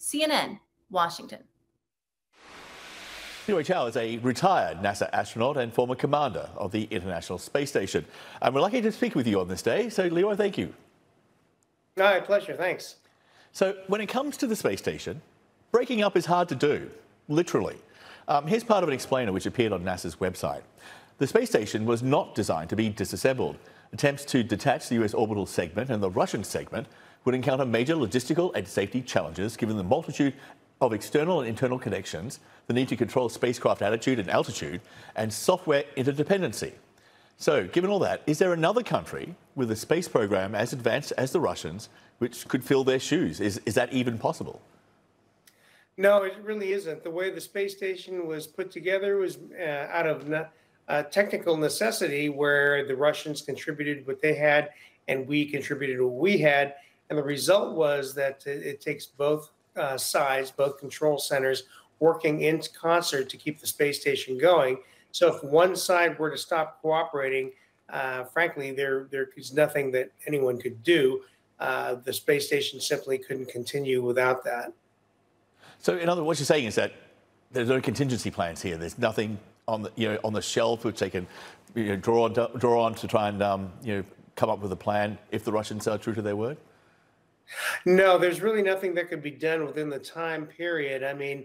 CNN, Washington. Leroy Chow is a retired NASA astronaut and former commander of the International Space Station. And we're lucky to speak with you on this day. So, Leroy, thank you. My pleasure, thanks. So, when it comes to the space station, breaking up is hard to do, literally. Here's part of an explainer which appeared on NASA's website. The space station was not designed to be disassembled. Attempts to detach the US orbital segment and the Russian segment would encounter major logistical and safety challenges given the multitude of external and internal connections, the need to control spacecraft attitude and altitude, and software interdependency. So, given all that, is there another country with a space program as advanced as the Russians which could fill their shoes? Is that even possible? No, it really isn't. The way the space station was put together was out of technical necessity, where the Russians contributed what they had and we contributed what we had. And the result was that it takes both sides, both control centers, working in concert to keep the space station going. So if one side were to stop cooperating, frankly, there is nothing that anyone could do. The space station simply couldn't continue without that. So, in other words, what you're saying is that there's no contingency plans here. There's nothing on the on the shelf which they can draw on to try and come up with a plan if the Russians are true to their word. No, there's really nothing that could be done within the time period. I mean,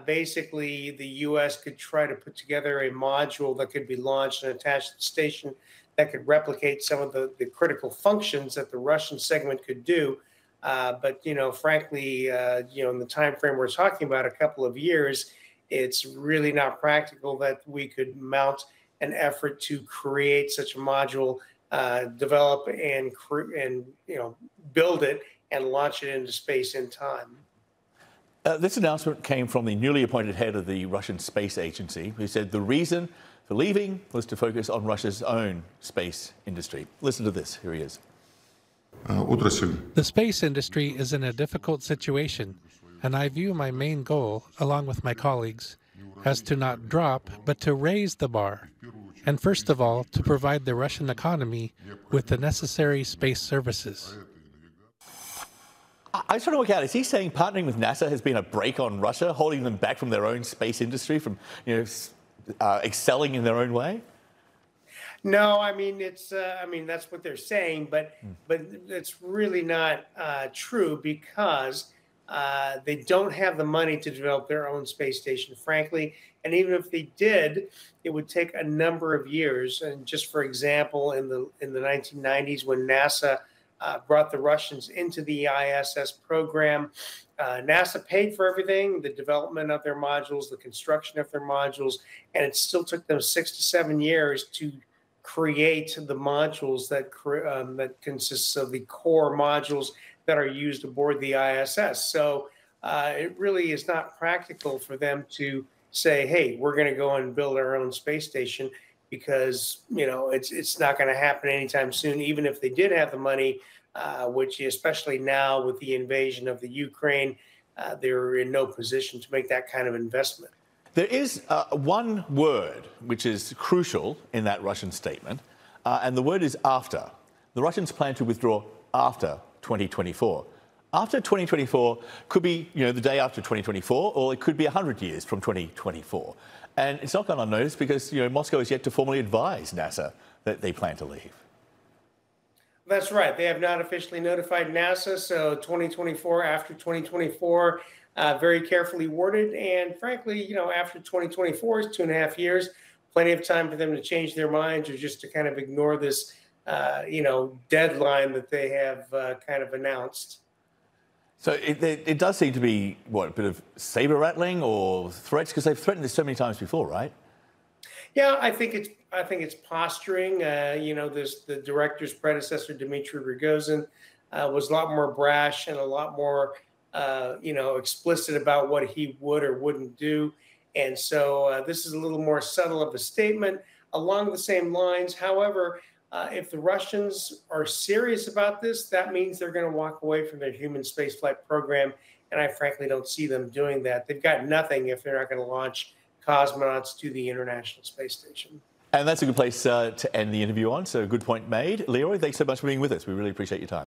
basically, the U.S. could try to put together a module that could be launched and attached to the station that could replicate some of the critical functions that the Russian segment could do. But, frankly, in the time frame we're talking about, a couple of years, it's really not practical that we could mount an effort to create such a module, develop and build it and launch it into space in time. This announcement came from the newly appointed head of the Russian Space Agency, who said the reason for leaving was to focus on Russia's own space industry. Listen to this. Here he is. The space industry is in a difficult situation, and I view my main goal, along with my colleagues, as to not drop, but to raise the bar. And first of all, to provide the Russian economy with the necessary space services. I just want to work out, is he saying partnering with NASA has been a brake on Russia, holding them back from their own space industry, from excelling in their own way? No, I mean that's what they're saying, but it's really not true, because they don't have the money to develop their own space station, frankly. And even if they did, it would take a number of years. And just for example, in the 1990s, when NASA brought the Russians into the ISS program, NASA paid for everything, the development of their modules, the construction of their modules, and it still took them 6 to 7 years to create the modules that consists of the core modules that are used aboard the ISS. So it really is not practical for them to say, hey, we're going to go and build our own space station, because it's not going to happen anytime soon, even if they did have the money, which especially now with the invasion of the Ukraine, they're in no position to make that kind of investment. There is one word which is crucial in that Russian statement, and the word is after. The Russians plan to withdraw after 2024. After 2024 could be, the day after 2024, or it could be 100 years from 2024. And it's not gone unnoticed because, Moscow has yet to formally advise NASA that they plan to leave. That's right. They have not officially notified NASA, so 2024, after 2024, very carefully worded. And frankly, after 2024 is 2.5 years, plenty of time for them to change their minds or just to kind of ignore this, deadline that they have kind of announced. So it does seem to be, a bit of saber rattling or threats, because they've threatened this so many times before, right? Yeah, I think it's posturing. The director's predecessor, Dmitry Rogozin, was a lot more brash and a lot more, explicit about what he would or wouldn't do. And so this is a little more subtle of a statement along the same lines. However, if the Russians are serious about this, that means they're going to walk away from their human spaceflight program. And I frankly don't see them doing that. They've got nothing if they're not going to launch cosmonauts to the International Space Station. And that's a good place to end the interview on. So good point made. Leroy, thanks so much for being with us. We really appreciate your time.